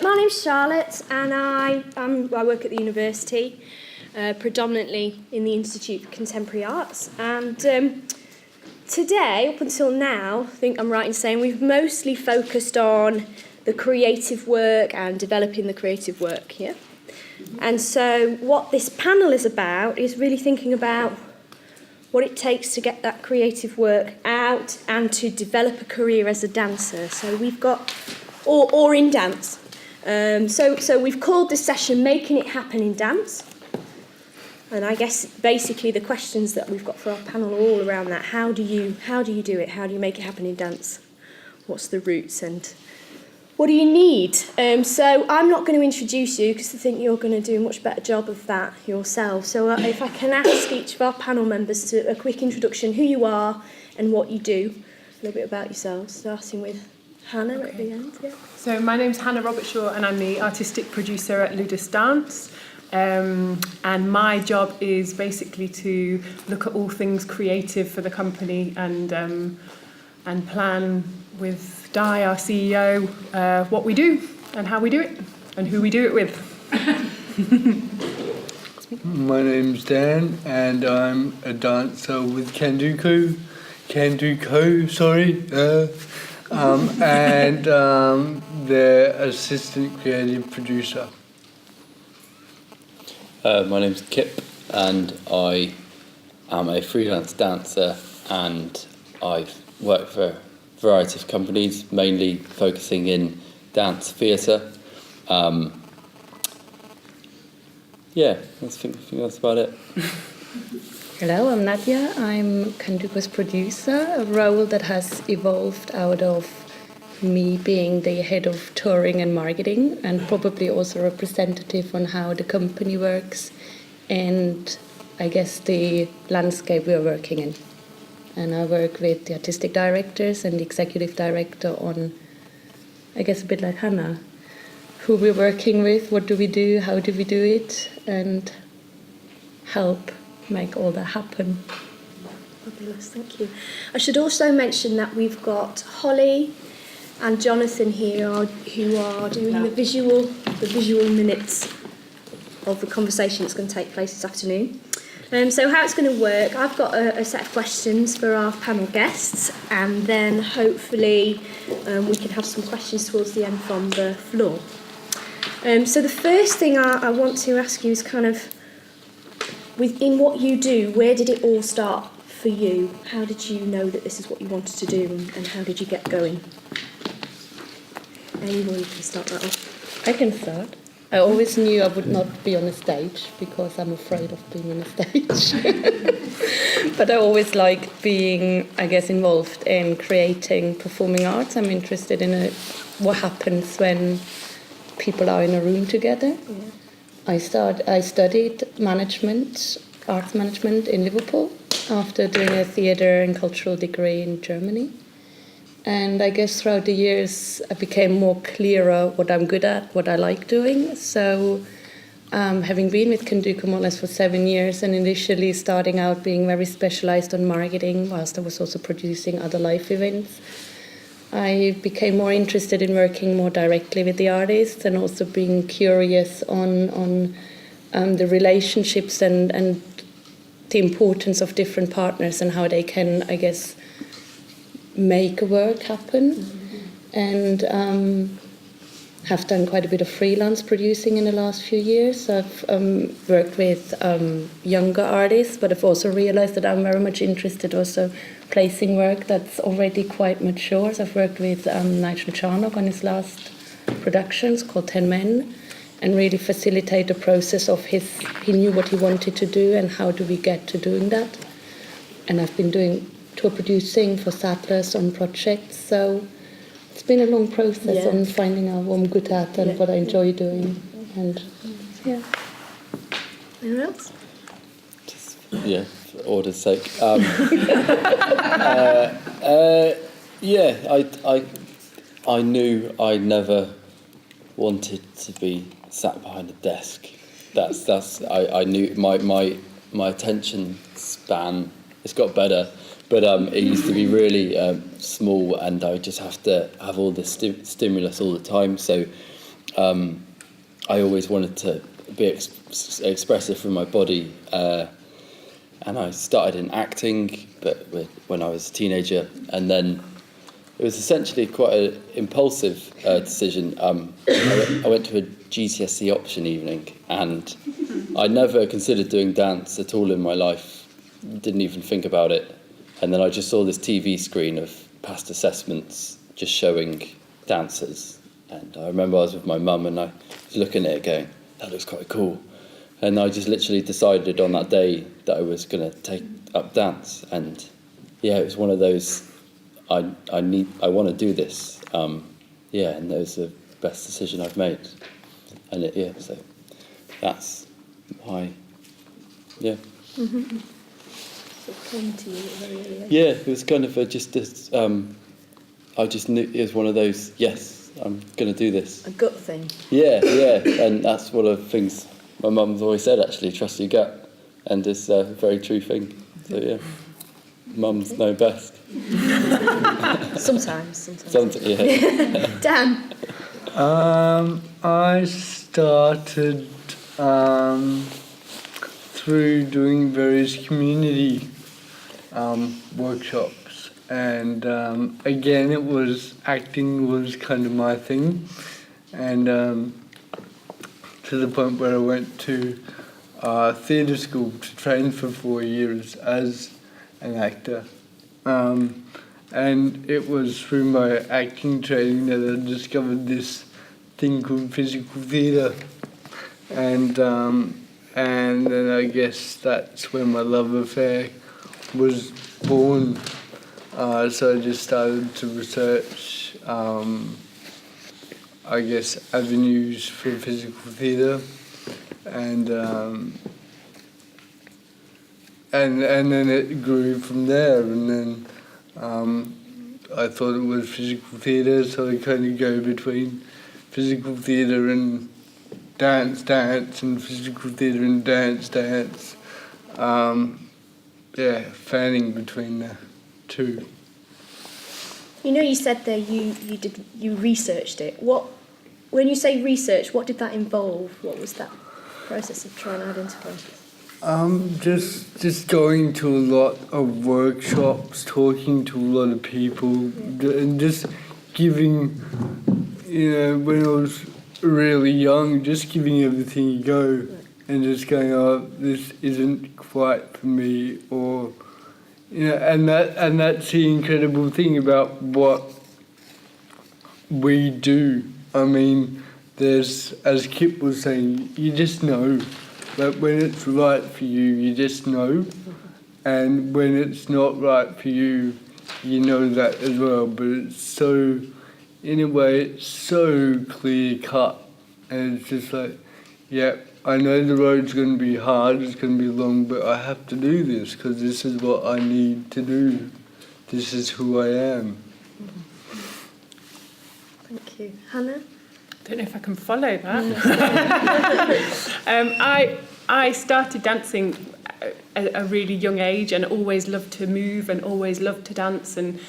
My name's Charlotte, and I work at the university, predominantly in the Institute for Contemporary Arts. And today, up until now, I think I'm right in saying we've mostly focused on the creative work and developing the creative work, yeah? And so what this panel is about is really thinking about what it takes to get that creative work out and to develop a career as a dancer. So we've got, or in dance. So we've called this session Making It Happen in Dance. And I guess basically the questions that we've got for our panel are all around that. How do you do it? How do you make it happen in dance? What's the roots and what do you need? So I'm not going to introduce you because I think you're going to do a much better job of that yourself. So if I can ask each of our panel members to a quick introduction, who you are and what you do, a little bit about yourselves, starting with Hannah at the end. Yeah. So my name's Hannah Robertshaw and I'm the artistic producer at Ludus Dance. And my job is basically to look at all things creative for the company and plan with Di, our CEO, what we do and how we do it and who we do it with. My name's Dan and I'm a dancer with Kanduko, and their assistant creative producer. My name's Kip and I am a freelance dancer and I've worked for a variety of companies, mainly focusing in dance theatre. I think that's about it. Hello, I'm Nadia. I'm Kanduko's producer, a role that has evolved out of me being the head of touring and marketing and probably also representative on how the company works and I guess the landscape we're working in. And I work with the artistic directors and the executive director on, I guess a bit like Hannah, who we're working with, what do we do, how do we do it, and help make all that happen. Fabulous, thank you. I should also mention that we've got Holly and Jonathan here who are doing the visual minutes of the conversation that's going to take place this afternoon. So how it's going to work, I've got a set of questions for our panel guests and then hopefully we can have some questions towards the end from the floor. So the first thing I want to ask you is kind of, in what you do, where did it all start for you? How did you know that this is what you wanted to do and how did you get going? Anybody can start that off. I can start. I always knew I would not be on a stage because I'm afraid of being on a stage. But I always liked being, I guess, involved in creating performing arts. I'm interested in what happens when people are in a room together. Yeah. I studied arts management in Liverpool after doing a theatre and cultural degree in Germany. And I guess throughout the years I became more clearer what I'm good at, what I like doing. So having been with Kanduko more or less for 7 years and initially starting out being very specialised on marketing whilst I was also producing other live events, I became more interested in working more directly with the artists and also being curious on the relationships and the importance of different partners and how they can, I guess, make work happen. Mm-hmm. And have done quite a bit of freelance producing in the last few years. I've worked with younger artists, but I've also realized that I'm very much interested also placing work that's already quite mature. So I've worked with Nigel Charnock on his last productions called 10 Men and really facilitate the process of he knew what he wanted to do and how do we get to doing that. And I've been doing tour producing for Sattlers on projects, so it's been a long process on finding out what I'm good at and what I enjoy doing. And anyone else? For order's sake. I knew I never wanted to be sat behind a desk. I knew my attention span. It's got better. But it used to be really small and I would just have to have all the stimulus all the time. So I always wanted to be expressive from my body, and I started in acting, but when I was a teenager, and then it was essentially quite an impulsive decision. I went to a GCSE option evening, and I never considered doing dance at all in my life, didn't even think about it, and then I just saw this TV screen of past assessments just showing dancers, and I remember I was with my mum and I was looking at it going, that looks quite cool, and I just literally decided on that day that I was going to take up dance, and yeah, it was one of those, I want to do this, and it was the best decision I've made, and so that's my, Mm-hmm. So it came to you at a very early age. Yeah, it was kind of I just knew it was one of those, yes, I'm going to do this. A gut thing. Yeah, and that's one of the things my mum's always said, actually, trust your gut, and it's a very true thing. So yeah, mums know best. Sometimes. Yeah. Dan? I started through doing various community workshops, and again, acting was kind of my thing, and to the point where I went to theatre school to train for 4 years as an actor. And it was through my acting training that I discovered this thing called physical theatre. And then I guess that's when my love affair was born. So I just started to research, avenues for physical theatre, and then it grew from there. And then I thought it was physical theatre, so I kind of go between physical theatre and dance, and physical theatre and dance. Fanning between the two. You said there you researched it. When you say research, what did that involve? What was that process of trying to identify? Just going to a lot of workshops, talking to a lot of people, and just giving, when I was really young, just giving everything a go, and just going, oh, this isn't quite for me, or, and that's the incredible thing about what we do. I mean, there's, as Kip was saying, you just know. Like when it's right for you, you just know. And when it's not right for you, you know that as well. But it's so, in a way, it's so clear cut. And it's just like, yeah, I know the road's going to be hard, it's going to be long, but I have to do this because this is what I need to do. This is who I am. Thank you. Hannah? I don't know if I can follow that. I started dancing at a really young age, and always loved to move and always loved to dance. And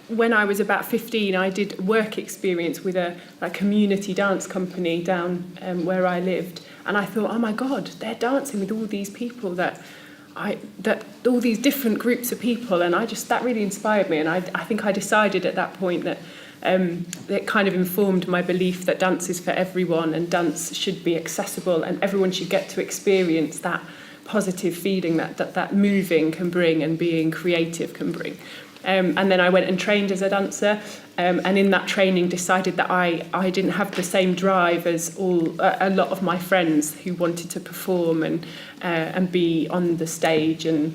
when I was about 15, I did work experience with a community dance company down where I lived, and I thought, oh my God, they're dancing with all these people that all these different groups of people, and that really inspired me. And I think I decided at that point that it kind of informed my belief that dance is for everyone, and dance should be accessible, and everyone should get to experience that positive feeling that moving can bring and being creative can bring. And then I went and trained as a dancer, and in that training decided that I didn't have the same drive as a lot of my friends who wanted to perform and be on the stage, and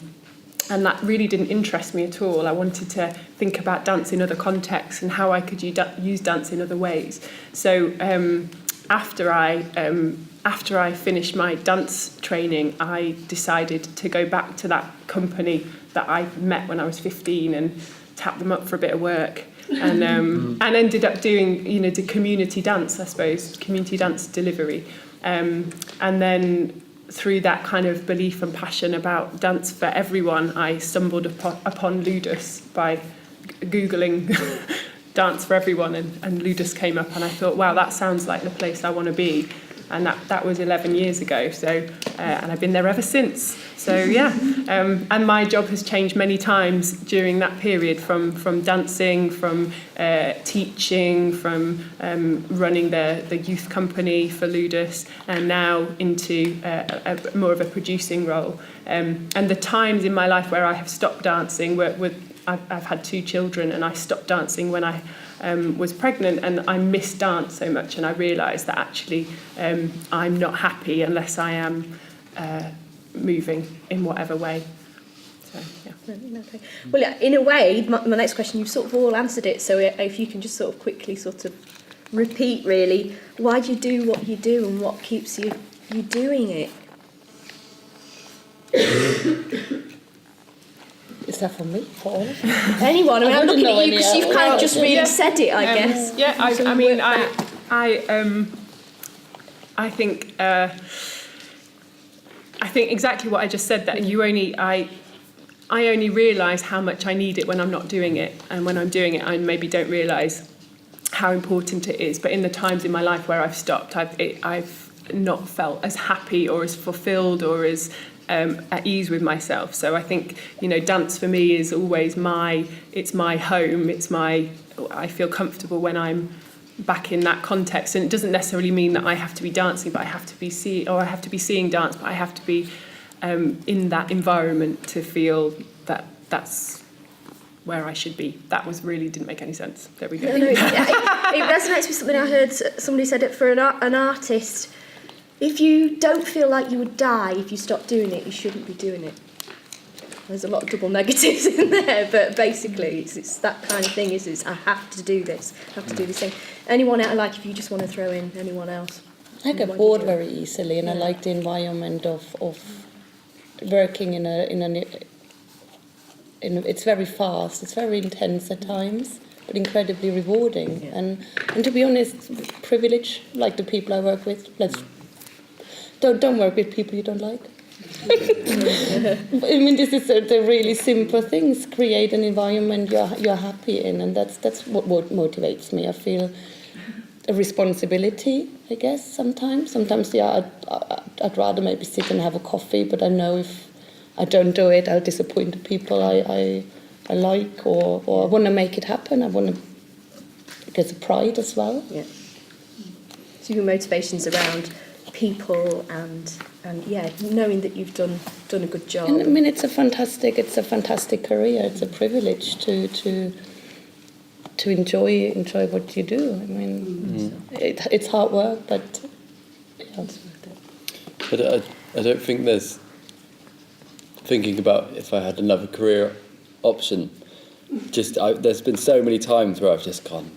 that really didn't interest me at all. I wanted to think about dance in other contexts and how I could use dance in other ways. So after I finished my dance training, I decided to go back to that company that I met when I was 15 and tap them up for a bit of work, and ended up doing the community dance, I suppose, community dance delivery, and then through that kind of belief and passion about dance for everyone, I stumbled upon Ludus by googling Dance for Everyone, and Ludus came up, and I thought, wow, that sounds like the place I want to be. And that was 11 years ago, so and I've been there ever since. So yeah, and my job has changed many times during that period, from dancing, from teaching, from running the youth company for Ludus, and now into more of a producing role. And the times in my life where I have stopped dancing I've had 2 children, and I stopped dancing when I was pregnant, and I missed dance so much, and I realised that actually I'm not happy unless I am moving in whatever way. So, yeah. Okay. Well, yeah, in a way, my next question, you've sort of all answered it, so if you can just sort of quickly sort of repeat, really, why do you do what you do and what keeps you doing it? Is that for me? For all of you? Anyone? I mean, I'm looking at you because you've kind of just really Yeah. said it, I guess. Yeah, I mean, I think exactly what I just said, that I only realise how much I need it when I'm not doing it, and when I'm doing it I maybe don't realise how important it is. But in the times in my life where I've stopped, I've not felt as happy or as fulfilled or as at ease with myself. So I think, dance for me is always it's my home. I feel comfortable when I'm back in that context, and it doesn't necessarily mean that I have to be dancing, but I have to be seeing dance, but I have to be in that environment to feel that that's where I should be. That didn't make any sense. There we go. No, it resonates with something I heard somebody said. It for an artist. If you don't feel like you would die if you stop doing it, you shouldn't be doing it. There's a lot of double negatives in there, but basically it's that kind of thing. Is I have to do this, I have to do this thing. Anyone else, like, if you just want to throw in anyone else? I get bored very easily, and I like the environment of working in a. It's very fast. It's very intense at times, but incredibly rewarding. Yeah. And to be honest, privilege, like the people I work with. Don't work with people you don't like. I mean, this is the really simple things. Create an environment you're happy in, and that's what motivates me. I feel a responsibility, I guess, sometimes. Yeah, I'd rather maybe sit and have a coffee, but I know if I don't do it, I'll disappoint the people I like, or I want to make it happen. I want to get the pride as well. Yeah. So your motivations around people and yeah, knowing that you've done a good job. And I mean, it's a fantastic career. It's a privilege to enjoy what you do. I mean, it's hard work, but yeah. But I don't think there's thinking about if I had another career option. There's been so many times where I've just gone,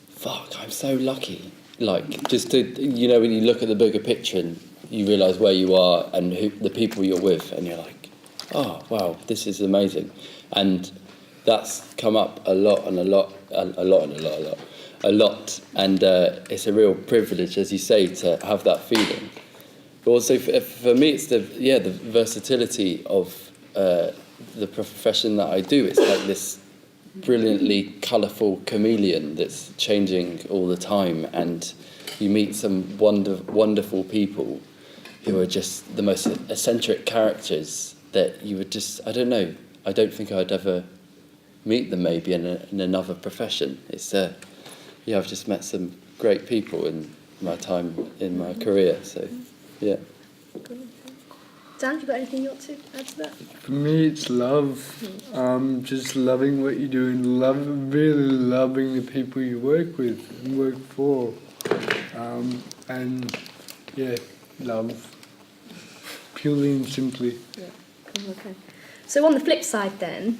fuck, I'm so lucky. Like, just to, when you look at the bigger picture and you realise where you are and the people you're with, and you're like, oh, wow, this is amazing. And that's come up a lot. And it's a real privilege, as you say, to have that feeling. But also, for me, it's the versatility of the profession that I do. It's like this brilliantly colourful chameleon that's changing all the time, and you meet some wonderful people who are just the most eccentric characters that you would just, I don't know, I don't think I'd ever meet them maybe in another profession. It's I've just met some great people in my time in my career, so yeah. Dan, have you got anything you want to add to that? For me, it's love. Just loving what you do and really loving the people you work with and work for. And yeah, love. Purely and simply. Yeah, cool, okay. So on the flip side then,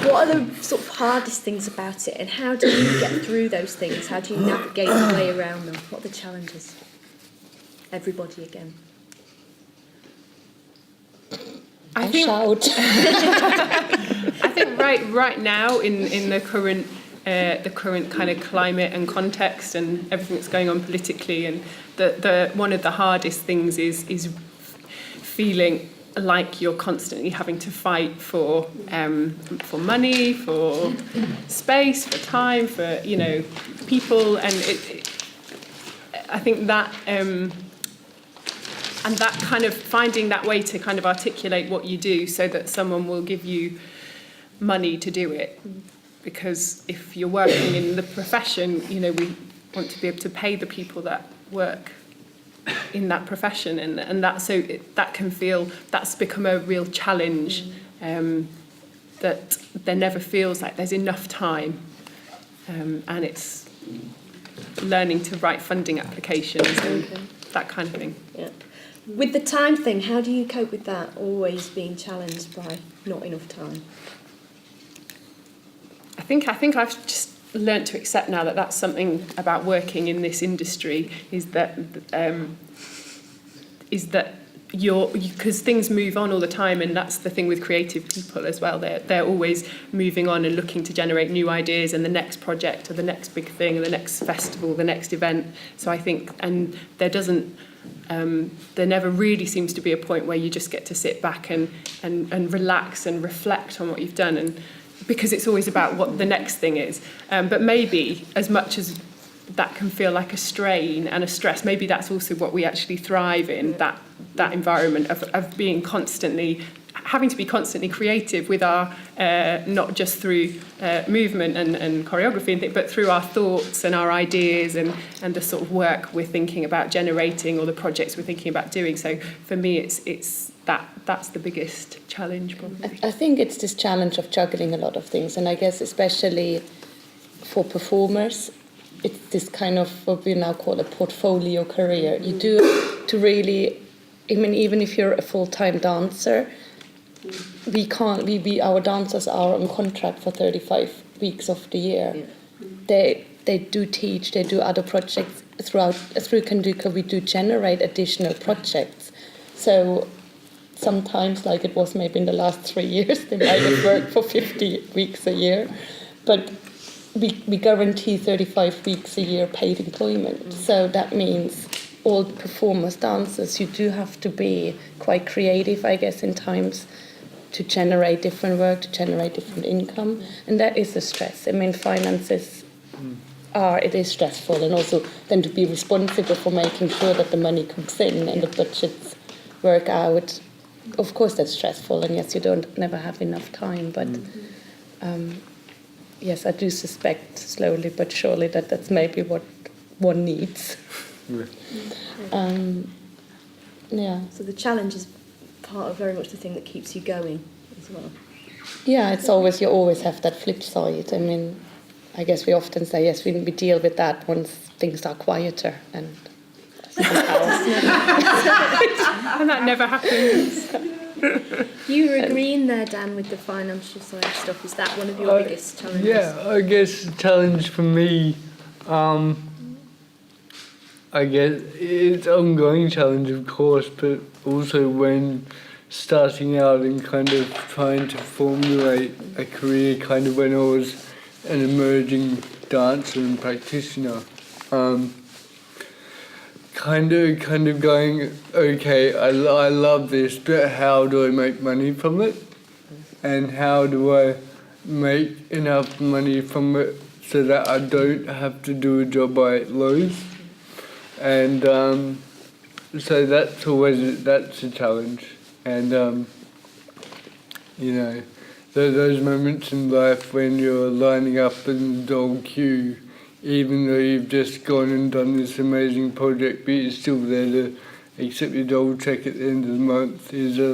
what are the sort of hardest things about it, and how do you get through those things? How do you navigate your way around them? What are the challenges? Everybody again. I think right now in the current kind of climate and context and everything that's going on politically, and the one of the hardest things is feeling like you're constantly having to fight for money, for space, for time, for people, and I think that and that kind of finding that way to kind of articulate what you do so that someone will give you money to do it, because if you're working in the profession, we want to be able to pay the people that work in that profession, and that that can feel that's become a real challenge, that there never feels like there's enough time, and it's learning to write funding applications and that kind of thing. Yeah. With the time thing, how do you cope with that, always being challenged by not enough time? I think I've just learnt to accept now that that's something about working in this industry, is that because things move on all the time, and that's the thing with creative people as well. They're always moving on and looking to generate new ideas and the next project or the next big thing or the next festival, the next event. So I think, and there never really seems to be a point where you just get to sit back and relax and reflect on what you've done, and because it's always about what the next thing is. But maybe as much as that can feel like a strain and a stress, maybe that's also what we actually thrive in, that environment of being having to be constantly creative with our, not just through movement and choreography and things, but through our thoughts and our ideas and the sort of work we're thinking about generating or the projects we're thinking about doing. So for me, it's that's the biggest challenge, probably. I think it's this challenge of juggling a lot of things, and I guess especially for performers, it's this kind of what we now call a portfolio career. You do to really, even if you're a full-time dancer, our dancers are on contract for 35 weeks of the year. Yeah. They do teach, they do other projects through Kanduka. We do generate additional projects. So sometimes, like it was maybe in the last 3 years, they might have worked for 50 weeks a year, but we guarantee 35 weeks a year paid employment. So that means all performers, dancers, you do have to be quite creative, I guess, in times to generate different work, to generate different income. And that is a stress. I mean, finances it is stressful, and also then to be responsible for making sure that the money comes in and the budgets work out. Of course, that's stressful, and yes, you never have enough time, but yes, I do suspect slowly but surely that that's maybe what one needs. Yeah. So the challenge is part of very much the thing that keeps you going as well. Yeah, you always have that flip side. I mean, I guess we often say, yes, we deal with that once things are quieter, and and that never happens. You were agreeing there, Dan, with the financial side of stuff. Is that one of your biggest challenges? Yeah, I guess the challenge for me, I guess it's an ongoing challenge, of course, but also when starting out and kind of trying to formulate a career, kind of when I was an emerging dancer and practitioner, kind of going, okay, I love this, but how do I make money from it? And how do I make enough money from it so that I don't have to do a job I loathe? And so that's a challenge. And those moments in life when you're lining up in the dole queue, even though you've just gone and done this amazing project, but you're still there to accept your dole check at the end of the month, is it's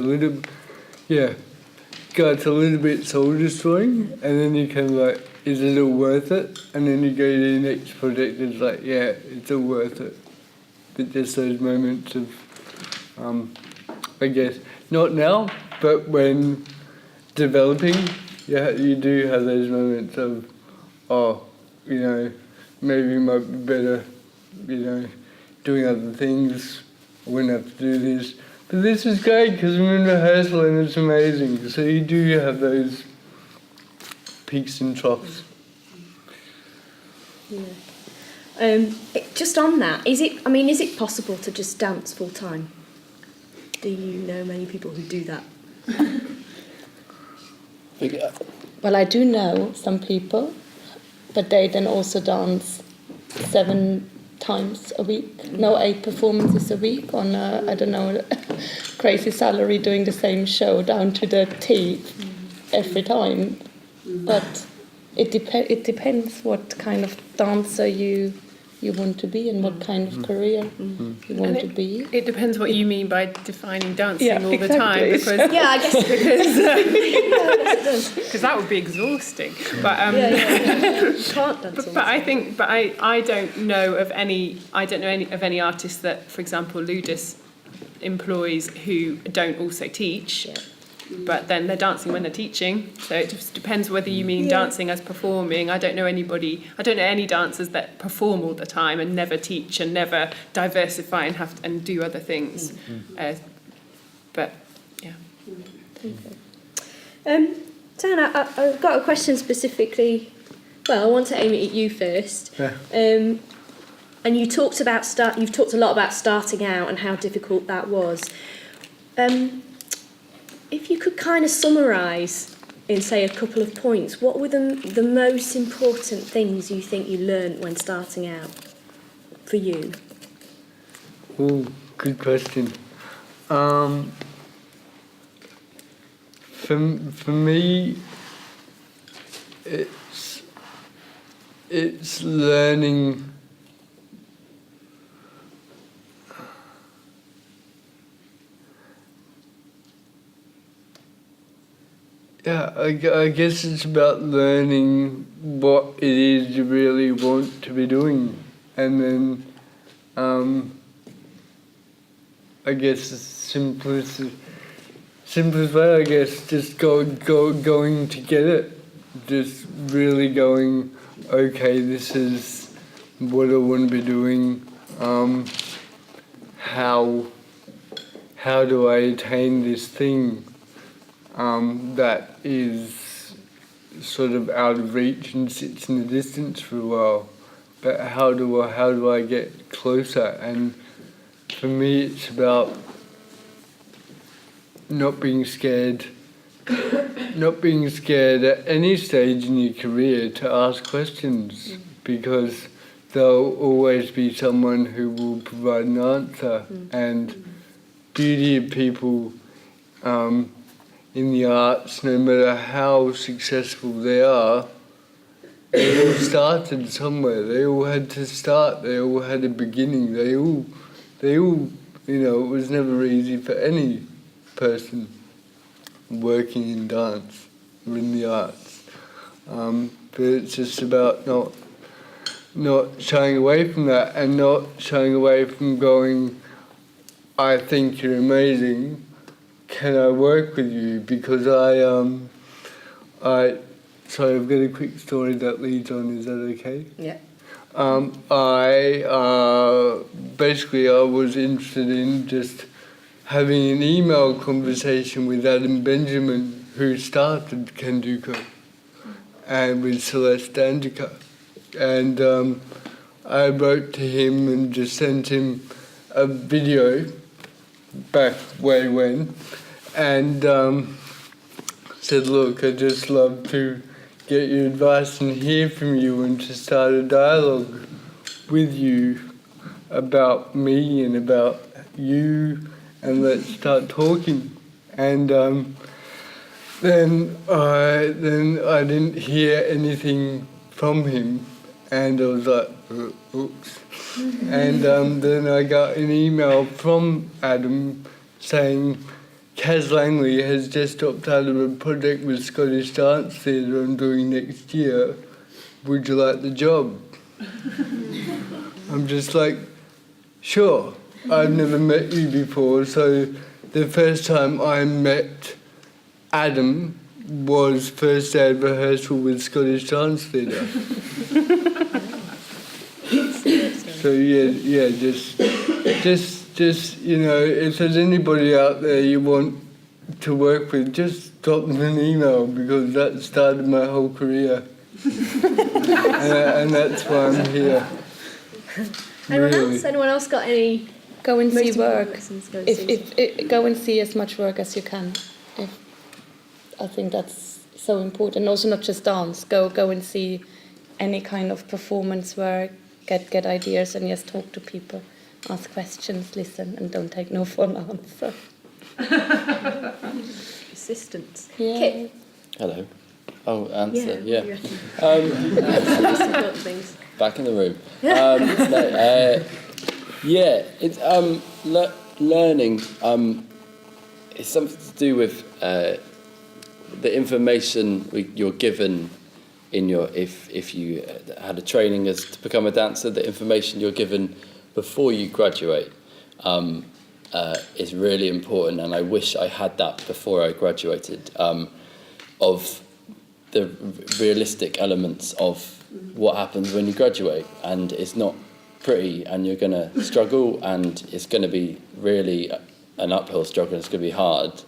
a little bit soul destroying. And then you kind of like, is it all worth it? And then you go to the next project, it's like, yeah, it's all worth it. But just those moments of, I guess, not now, but when developing, you do have those moments of, maybe it might be better, doing other things. I wouldn't have to do this. But this is great because I'm in rehearsal and it's amazing. So you do have those peaks and troughs. Yeah. Just on that, is it possible to just dance full time? do you know many people who do that? Well, I do know some people, but they then also dance 7 times a week. No, 8 performances a week on a, I don't know, crazy salary, doing the same show down to the T every time. But it depends what kind of dancer you want to be and what kind of career you want to be. It depends what you mean by defining dancing all the exactly. time, because Yeah, I guess because that would be exhausting. But You can't dance. but I don't know of any artists that, for example, Ludus employs who don't also teach. Yeah. But then they're dancing when they're teaching, so it just depends whether you mean dancing as performing. I don't know any dancers that perform all the time and never teach and never diversify and do other things. But yeah. Dan, I've got a question specifically. Well, I want to aim it at you first. Yeah. And you've talked a lot about starting out and how difficult that was. If you could kind of summarise in, say, a couple of points, what were the most important things you think you learnt when starting out for you? Oh, good question. For me, it's learning. Yeah, I guess it's about learning what it is you really want to be doing, and then I guess the simplest way, I guess, just going to get it, just really going, okay, this is what I want to be doing. How do I attain this thing? That is sort of out of reach and sits in the distance for a while. But how do I get closer? And for me, it's about not being scared at any stage in your career to ask questions, because there'll always be someone who will provide an answer. And beauty of people in the arts, no matter how successful they are, they all started somewhere. They all had to start. They all had a beginning. They all, it was never easy for any person working in dance or in the arts. But it's just about not shying away from that, and not shying away from going, I think you're amazing. Can I work with you? Because sorry, I've got a quick story that leads on. Is that okay? Yeah. I was interested in just having an email conversation with Adam Benjamin, who started Kenduko, and with Celeste Dandica. And I wrote to him and just sent him a video back way when, and said, look, I'd just love to get your advice and hear from you, and to start a dialogue with you about me and about you, and let's start talking. And then I didn't hear anything from him, and I was like, oops. And then I got an email from Adam saying, Kaz Langley has just opted out of a project with Scottish Dance Theatre I'm doing next year. Would you like the job? I'm just like, sure. I've never met you before, so the first time I met Adam was first day of rehearsal with Scottish Dance Theatre. So yeah, just if there's anybody out there you want to work with, just drop them an email, because that started my whole career, and that's why I'm here. Anyone else got any Go and Most see important work. lessons, go and see Go and see as much work as you can. I think that's so important. Also, not just dance. Go and see any kind of performance work. Get ideas and just talk to people. Ask questions, listen, and don't take no for an answer. Persistence. Yeah. Kit. Hello. Oh, answer. Yeah. Yeah. Most important things. Back in the room. Yeah, it's learning. It's something to do with the information you're given in your if you had a training as to become a dancer. The information you're given before you graduate is really important, and I wish I had that before I graduated. Of the realistic elements of what happens when you graduate, and it's not pretty, and you're going to struggle, and it's going to be really an uphill struggle, it's going to be hard,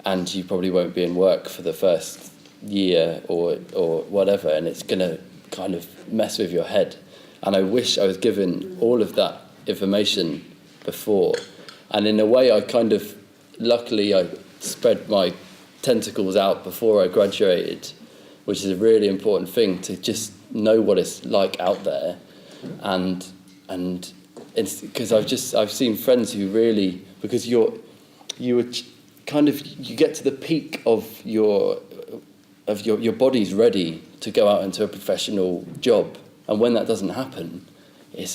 and you probably won't be in work for the first year or whatever, and it's going to kind of mess with your head. And I wish I was given all of that information before, and in a way luckily I spread my tentacles out before I graduated, which is a really important thing, to just know what it's like out there. And it's because I've seen friends who really, because you get to the peak of your body's ready to go out into a professional job, and when that doesn't happen, it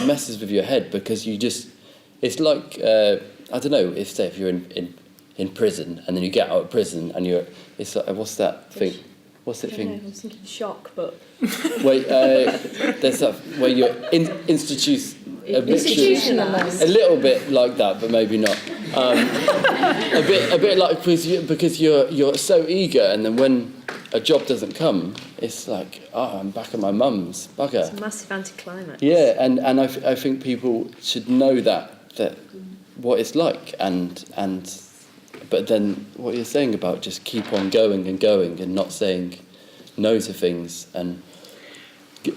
messes with your head, because it's like I don't know, if you're in prison and then you get out of prison and it's like, what's that thing? What's that thing? I was thinking shock, but Wait, there's that where you're institutionalised. a little bit like that, but maybe not. A bit like because you're so eager, and then when a job doesn't come, it's like, I'm back at my mum's, bugger. It's a massive anticlimax. Yeah, and I think people should know that what it's like, but then what you're saying about just keep on going and not saying no to things, and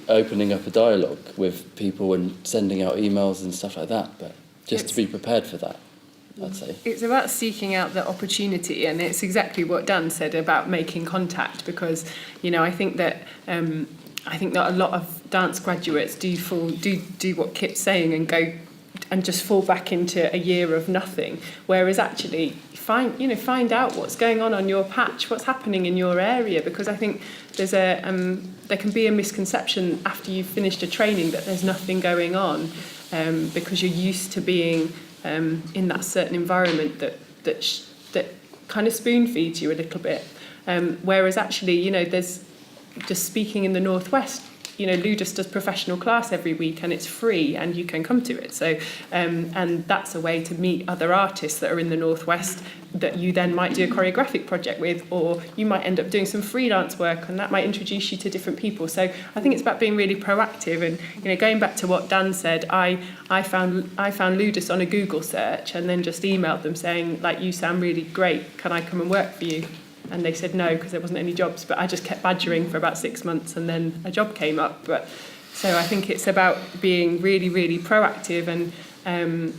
opening up a dialogue with people and sending out emails and stuff like that, but just to be prepared for that, I'd say. It's about seeking out the opportunity, and it's exactly what Dan said about making contact, because I think that a lot of dance graduates do what Kit's saying and go and just fall back into a year of nothing, whereas actually find out what's going on your patch, what's happening in your area, because I think there can be a misconception after you've finished a training that there's nothing going on, because you're used to being in that certain environment that kind of spoon feeds you a little bit, whereas actually there's, just speaking in the Northwest, Ludus does professional class every week, and it's free, and you can come to it. So, and that's a way to meet other artists that are in the Northwest that you then might do a choreographic project with, or you might end up doing some freelance work, and that might introduce you to different people. So I think it's about being really proactive, and going back to what Dan said, I found Ludus on a Google search, and then just emailed them saying, like, you sound really great, can I come and work for you? And they said no, because there wasn't any jobs, but I just kept badgering for about 6 months, and then a job came up. But so I think it's about being really, really proactive and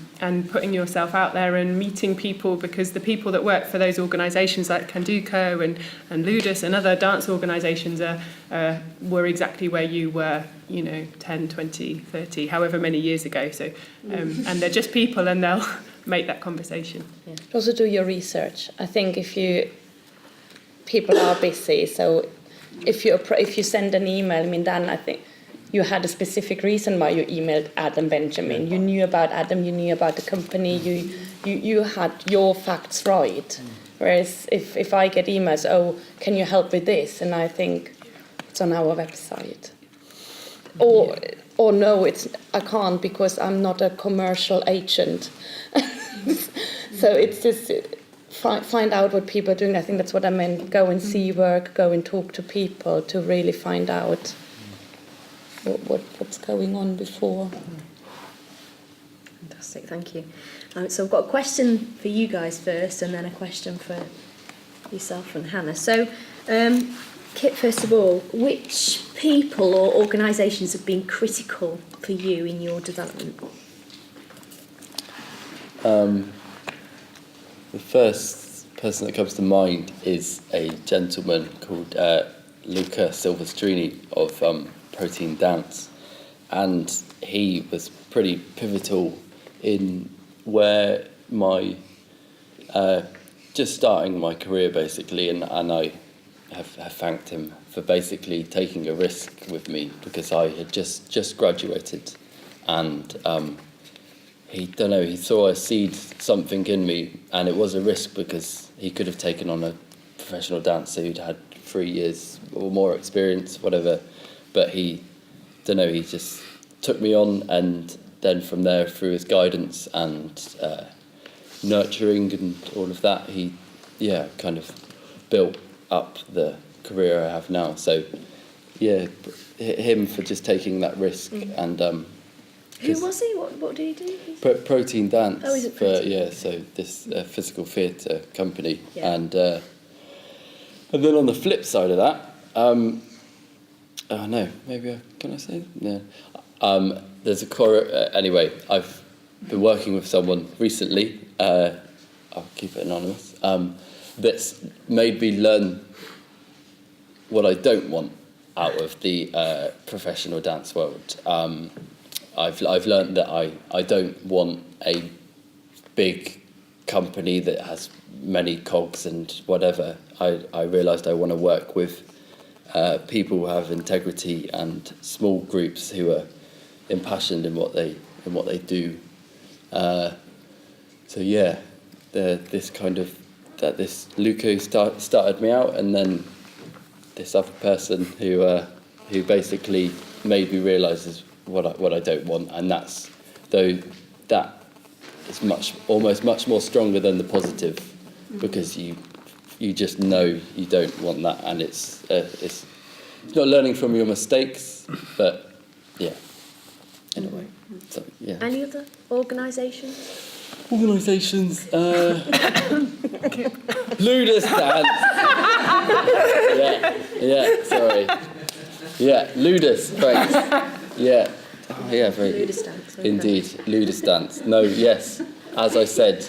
putting yourself out there and meeting people, because the people that work for those organisations like Kanduko and Ludus and other dance organisations were exactly where you were, 10, 20, 30, however many years ago. So and they're just people, and they'll make that conversation. Yeah. Also do your research. I think people are busy, so if you send an email, Dan, I think you had a specific reason why you emailed Adam Benjamin. You knew about Adam, you knew about the company, you had your facts right. Whereas if I get emails, can you help with this? And I think it's on our website. Or no, I can't, because I'm not a commercial agent. So it's just find out what people are doing. I think that's what I meant. Go and see work, go and talk to people to really find out what's going on before. Fantastic, thank you. So I've got a question for you guys first, and then a question for yourself and Hannah. So, Kit, first of all, which people or organisations have been critical for you in your development? The first person that comes to mind is a gentleman called Luca Silvestrini of Protein Dance, and he was pretty pivotal in where my just starting my career basically, and I have thanked him for basically taking a risk with me, because I had just graduated, and he saw a seed, something in me, and it was a risk because he could have taken on a professional dancer who'd had 3 years or more experience, whatever, but he just took me on, and then from there, through his guidance and nurturing and all of that, he kind of built up the career I have now. So him for just taking that risk. And who was he? What did he do? Protein Dance. Oh, is it Protein? So this physical theatre company. Yeah. And then on the flip side of that, can I say? No. There's a anyway, I've been working with someone recently, I'll keep it anonymous, that's made me learn what I don't want out of the professional dance world. I've learned that I don't want a big company that has many cogs and whatever. I realised I want to work with people who have integrity and small groups who are impassioned in what they do. This Luca started me out, and then this other person who basically made me realise is what I don't want, and that is almost much more stronger than the positive, because you just know you don't want that, and it's not learning from your mistakes, but in a way. So, yeah. Any other organisations? Ludus Dance. Sorry. Ludus, thanks. Very. Ludus Dance. Okay. Indeed, Ludus Dance. No, yes. As I said,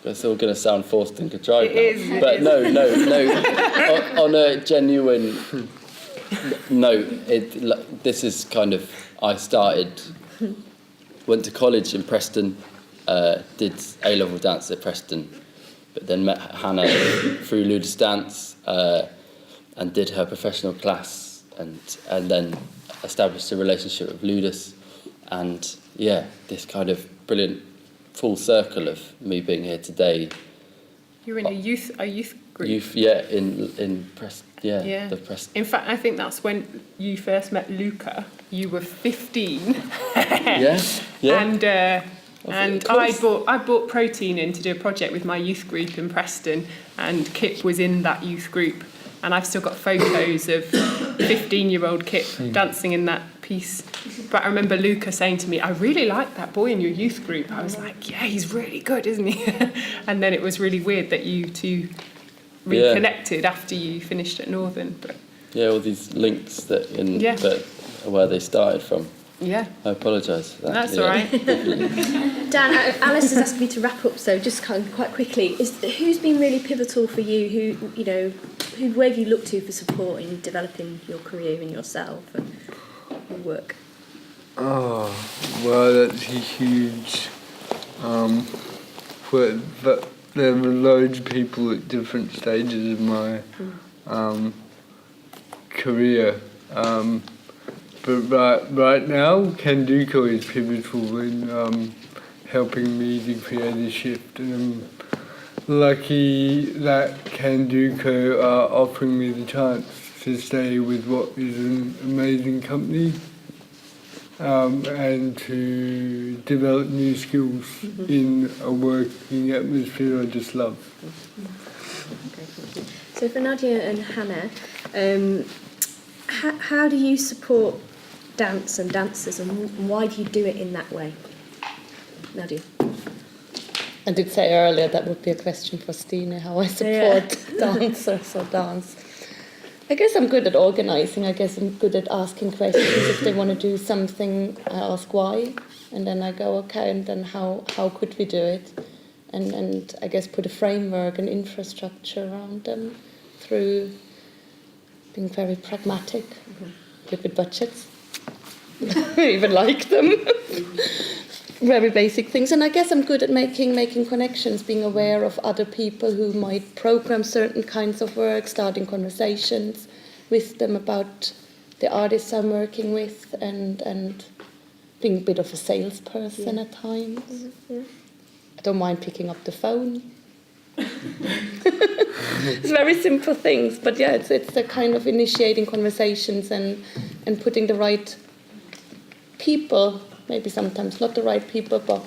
it's all going to sound forced and contrived now. It is. No. On a genuine note, this is kind of, went to college in Preston, did A-level dance at Preston, but then met Hannah through Ludus Dance, and did her professional class, and then established a relationship with Ludus, and this kind of brilliant full circle of me being here today. You're in a youth group. In Preston. The Preston. In fact, I think that's when you first met Luca. You were 15. And I brought Protein in to do a project with my youth group in Preston, and Kip was in that youth group, and I've still got photos of 15-year-old Kip dancing in that piece. But I remember Luca saying to me, "I really like that boy in your youth group." I was like, "Yeah, he's really good, isn't he?" And then it was really weird that you two reconnected after you finished at Northern. But all these links but where they started from. Yeah. I apologise for that. That's all right. Dan, Alice has asked me to wrap up, so just kind of quite quickly, who's been really pivotal for you? Where have you looked to for support in developing your career and yourself and your work? Oh, well, that's a huge. But there were loads of people at different stages of my career. But right now, Kenduko is pivotal in helping me to create a shift. And I'm lucky that Kenduko are offering me the chance to stay with what is an amazing company, and to develop new skills in a working atmosphere I just love. So for Nadia and Hannah, how do you support dance and dancers, and why do you do it in that way? Nadia? I did say earlier that would be a question for Stine, how I support dancers or dance. I guess I'm good at organising. I guess I'm good at asking questions. If they want to do something, I ask why. And then I go, okay, and then how could we do it? And I guess put a framework and infrastructure around them through being very pragmatic, good with budgets. I even like them. Very basic things. And I guess I'm good at making connections, being aware of other people who might program certain kinds of work, starting conversations with them about the artists I'm working with, and being a bit of a salesperson at times. I don't mind picking up the phone. It's very simple things, but yeah, it's the kind of initiating conversations and putting the right people, maybe sometimes not the right people, but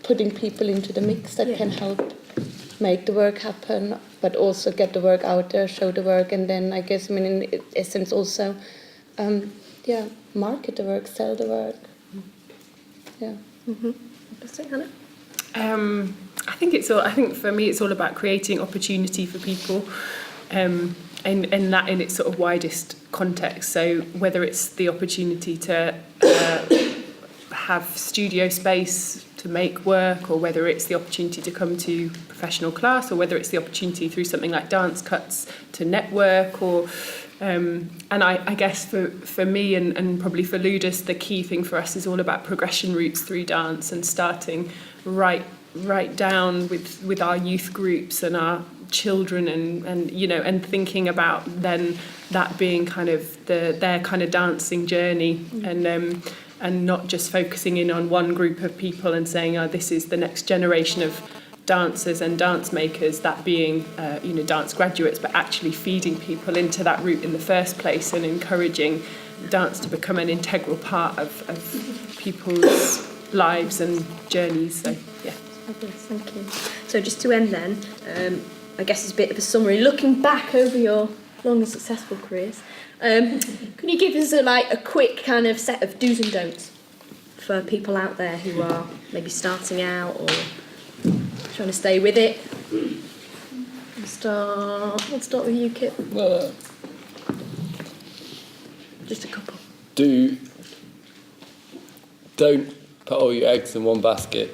putting people into the mix that can help make the work happen, but also get the work out there, show the work, and then I guess, in essence also, market the work, sell the work. Yeah. Interesting, Hannah? I think for me it's all about creating opportunity for people, and that in its sort of widest context. So whether it's the opportunity to have studio space to make work, or whether it's the opportunity to come to professional class, or whether it's the opportunity through something like dance cuts to network, or and I guess for me and probably for Ludus, the key thing for us is all about progression routes through dance, and starting right down with our youth groups and our children, and thinking about then that being kind of their kind of dancing journey, and not just focusing in on one group of people and saying, oh, this is the next generation of dancers and dance makers, that being dance graduates, but actually feeding people into that route in the first place, and encouraging dance to become an integral part of people's lives and journeys. So yeah. Fabulous, thank you. So just to end then, I guess it's a bit of a summary. Looking back over your long and successful careers, can you give us a quick kind of set of do's and don'ts for people out there who are maybe starting out or trying to stay with it? We'll start with you, Kit. Just a couple. Don't put all your eggs in one basket.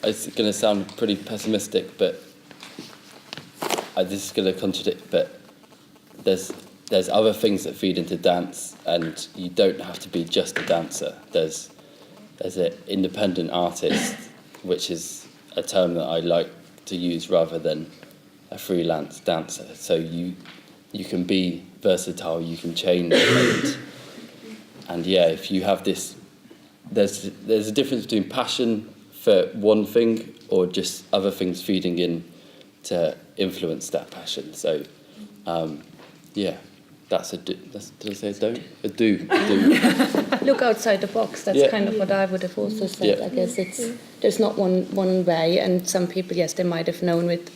It's going to sound pretty pessimistic, but this is going to contradict, but there's other things that feed into dance, and you don't have to be just a dancer. There's an independent artist, which is a term that I like to use rather than a freelance dancer. So you can be versatile, you can change, and if you have this, there's a difference between passion for one thing or just other things feeding in to influence that passion. So, that's did I say a don't? A do. Look outside the box. That's kind of what I would have also said. I guess there's not one way, and some people, yes, they might have known with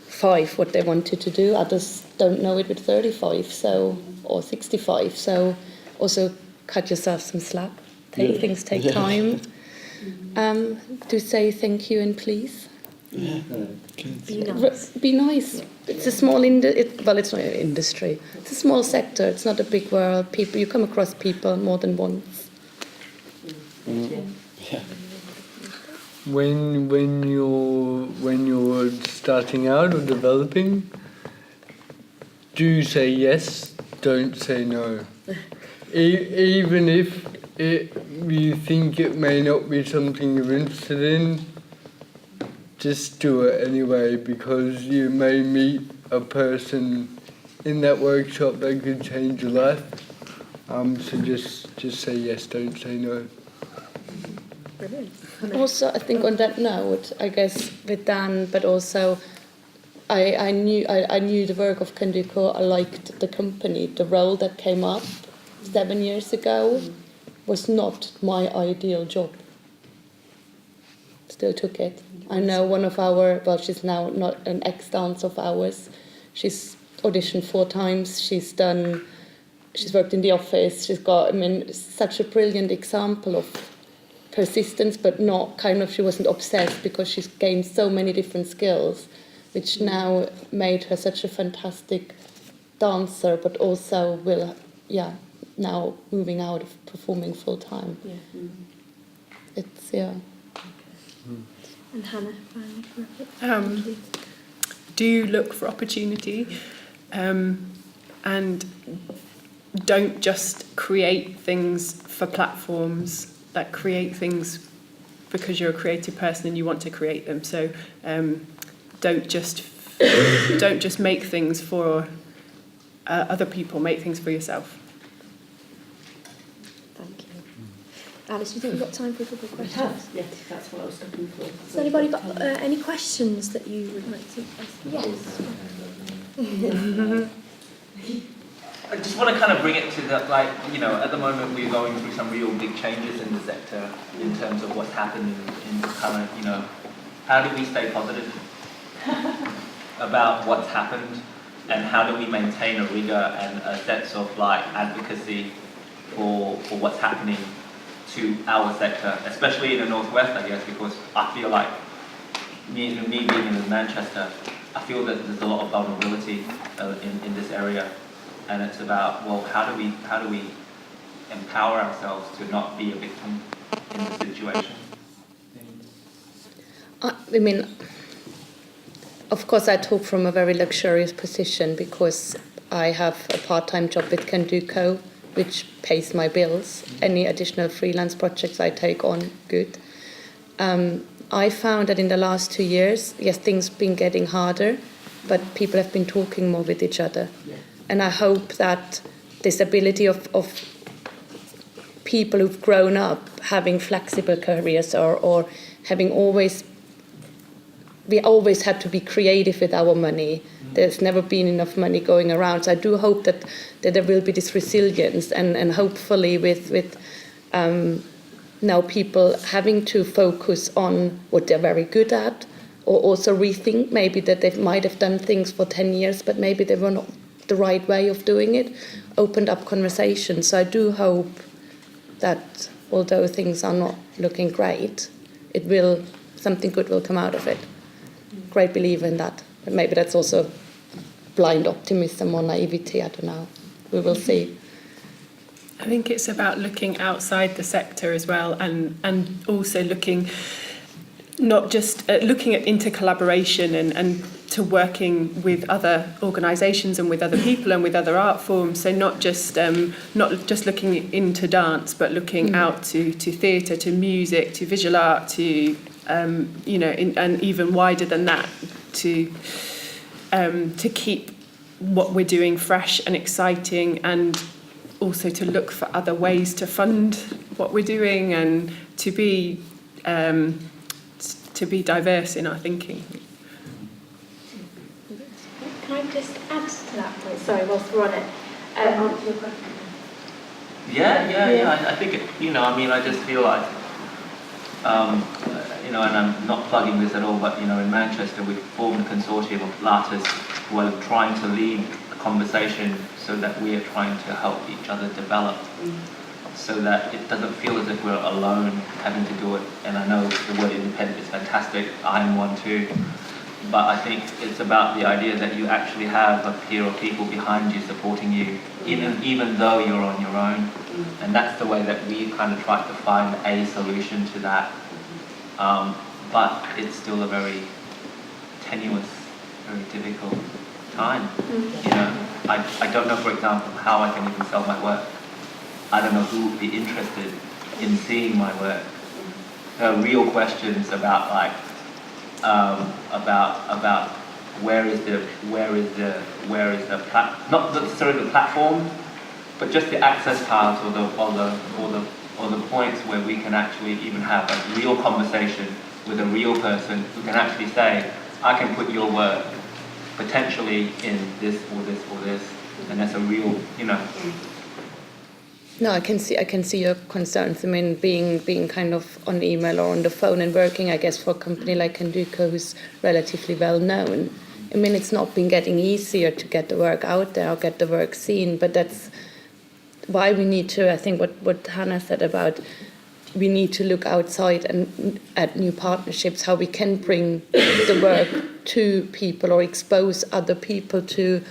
5 what they wanted to do. Others don't know it with 35, or 65. So also cut yourself some slack. Things take time. Do say thank you and please. Yeah. Be nice. Be nice. It's a small it's not an industry. It's a small sector. It's not a big world. You come across people more than once. Yeah. When you're starting out or developing, do say yes, don't say no. Even if you think it may not be something you're interested in, just do it anyway, because you may meet a person in that workshop that could change your life. So just say yes, don't say no. Brilliant. Also, I think on that note, I guess with Dan, but also I knew the work of Candico. I liked the company. The role that came up 7 years ago was not my ideal job. Still took it. I know one of she's now not an ex-dance of ours. She's auditioned 4 times. She's worked in the office. She's got, such a brilliant example of persistence, but not she wasn't obsessed, because she's gained so many different skills, which now made her such a fantastic dancer, but also will, now moving out of performing full time. Yeah. It's, yeah. And Hannah, finally. Do look for opportunity, and don't just create things for platforms. Like, create things because you're a creative person and you want to create them. So don't just make things for other people. Make things for yourself. Thank you. Alice, do you think we've got time for a couple of questions? Yes, that's what I was looking for. Has anybody got any questions that you would like to ask? Yes. I just want to kind of bring it to that, like, you know, at the moment we're going through some real big changes in the sector in terms of what's happening in the current, you know, how do we stay positive about what's happened, and how do we maintain a rigor and a sense of, like, advocacy for what's happening to our sector, especially in the Northwest, I guess, because I feel like, me being in Manchester, I feel that there's a lot of vulnerability in this area. And it's about, well, how do we empower ourselves to not be a victim in the situation? I mean, of course, I talk from a very luxurious position because I have a part-time job with Can Do Co, which pays my bills. Any additional freelance projects I take on, good. I found that in the last 2 years, yes, things have been getting harder, but people have been talking more with each other. Yeah. And I hope that this ability of people who've grown up having flexible careers or having we always had to be creative with our money. There's never been enough money going around. So I do hope that there will be this resilience and hopefully with now people having to focus on what they're very good at, or also rethink maybe that they might have done things for 10 years, but maybe they were not the right way of doing it, opened up conversations. So I do hope that although things are not looking great, something good will come out of it. Great believer in that. But maybe that's also blind optimism or naivety, I don't know. We will see. I think it's about looking outside the sector as well, and also looking not just looking at intercollaboration and to working with other organisations and with other people and with other art forms. So not just looking into dance, but looking out to theatre, to music, to visual art, to and even wider than that, to keep what we're doing fresh and exciting, and also to look for other ways to fund what we're doing, and to be diverse in our thinking. Can I just add to that point? Sorry, whilst we're on it. Answer your question. Yeah. I think, I just feel like, and I'm not plugging this at all, but, in Manchester we've formed a consortium of artists who are trying to lead a conversation so that we are trying to help each other develop, so that it doesn't feel as if we're alone having to do it. And I know the word independent is fantastic, I'm one too, but I think it's about the idea that you actually have a peer of people behind you supporting you, even though you're on your own. And that's the way that we kind of try to find a solution to that. But it's still a very tenuous, very difficult time. I don't know, for example, how I can even sell my work. I don't know who would be interested in seeing my work. There are real questions about about where is the not necessarily the platform, but just the access paths or the points where we can actually even have a real conversation with a real person who can actually say, I can put your work potentially in this or this or this, and that's a real, No, I can see your concerns. I mean, being kind of on email or on the phone and working, I guess, for a company like Can Do Co, who's relatively well known. I mean, it's not been getting easier to get the work out there or get the work seen, but that's why we need to, I think what Hannah said about, we need to look outside and at new partnerships, how we can bring the work to people or expose other people to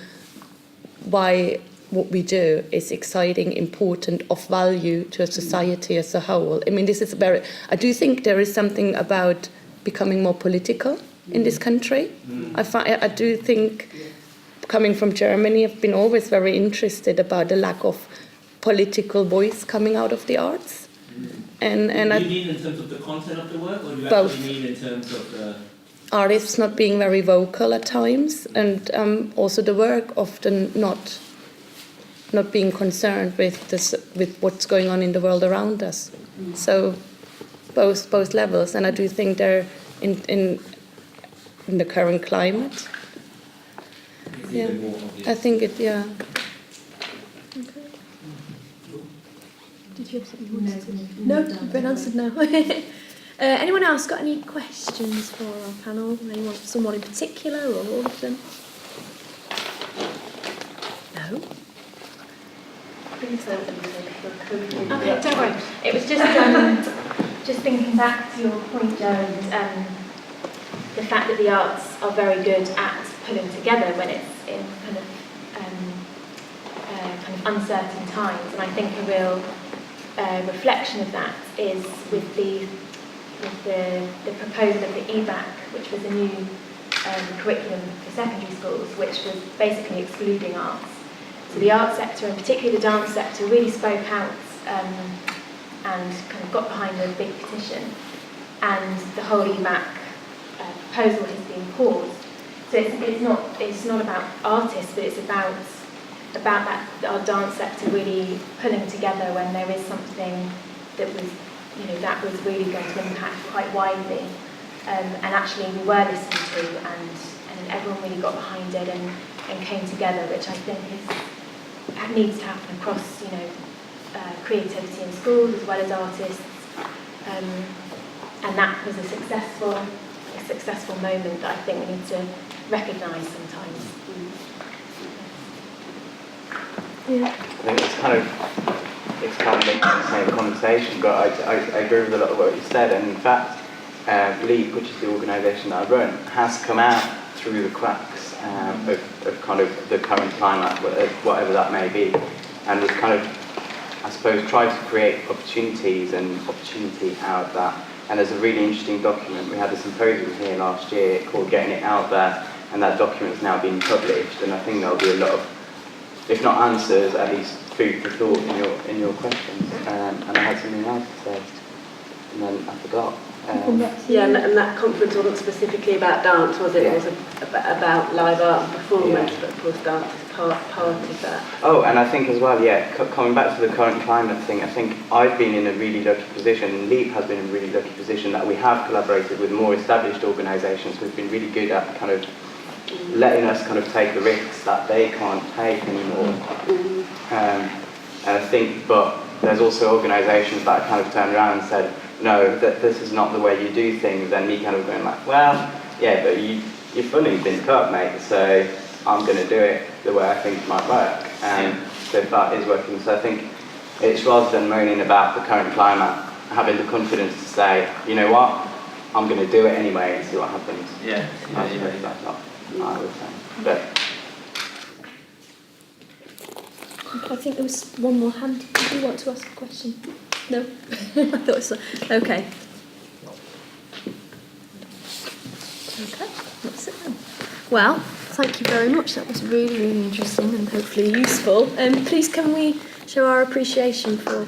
why what we do is exciting, important, of value to a society as a whole. I mean, this is I do think there is something about becoming more political in this country. I do think, coming from Germany, I've been always very interested about the lack of political voice coming out of the arts. And do you mean in terms of the content of the work, or do you both. actually mean in terms of the... Artists not being very vocal at times, and also the work often not being concerned with what's going on in the world around us. So both levels, and I do think they're in the current climate. Yeah, I think it. Yeah. Did you have something you wanted to? No, you've been answered now. Anyone else got any questions for our panel? Someone in particular, or all of them? No? Okay, don't worry. It was just thinking back to your point, Joe, and the fact that the arts are very good at pulling together when it's in kind of uncertain times. And I think a real reflection of that is with the proposal of the EBAC, which was a new curriculum for secondary schools, which was basically excluding arts. So the art sector, and particularly the dance sector, really spoke out and kind of got behind a big petition. And the whole EBAC proposal has been paused. So it's not about artists, but it's about that our dance sector really pulling together when there is something that was really going to impact quite widely, and actually we were listened to, and everyone really got behind it and came together, which I think needs to happen across creativity in schools as well as artists, and that was a successful moment that I think we need to recognise sometimes. Yeah. I think it's kind of linked to the same conversation, but I agree with a lot of what you said, and in fact, LEAP, which is the organisation that I run, has come out through the cracks of kind of the current climate, whatever that may be, and has kind of, I suppose, tried to create opportunities and opportunity out of that. And there's a really interesting document. We had a symposium here last year called Getting It Out There, and that document is now being published, and I think there'll be a lot of, if not answers, at least food for thought in your questions. And I had something else to say, and then I forgot. Yeah, and that conference wasn't specifically about dance, was it? Yeah. It was about live art and performance, Yeah. but of course dance is part of that. Oh, and I think as well, coming back to the current climate thing, I think I've been in a really lucky position, and LEAP has been in a really lucky position, that we have collaborated with more established organisations who've been really good at kind of letting us kind of take the risks that they can't take anymore. And I think, but there's also organisations that kind of turned around and said, no, that this is not the way you do things, and me kind of going like, well, yeah, but your funding's been cut, mate, so I'm going to do it the way I think it might work. And so that is working. So I think it's, rather than moaning about the current climate, having the confidence to say, you know what, I'm going to do it anyway and see what happens. Yeah. That's up, I would say. But I think there was one more hand. Did you want to ask a question? No? I thought so. Okay. Okay, that's it then. Well, thank you very much. That was really, really interesting and hopefully useful. Please can we show our appreciation for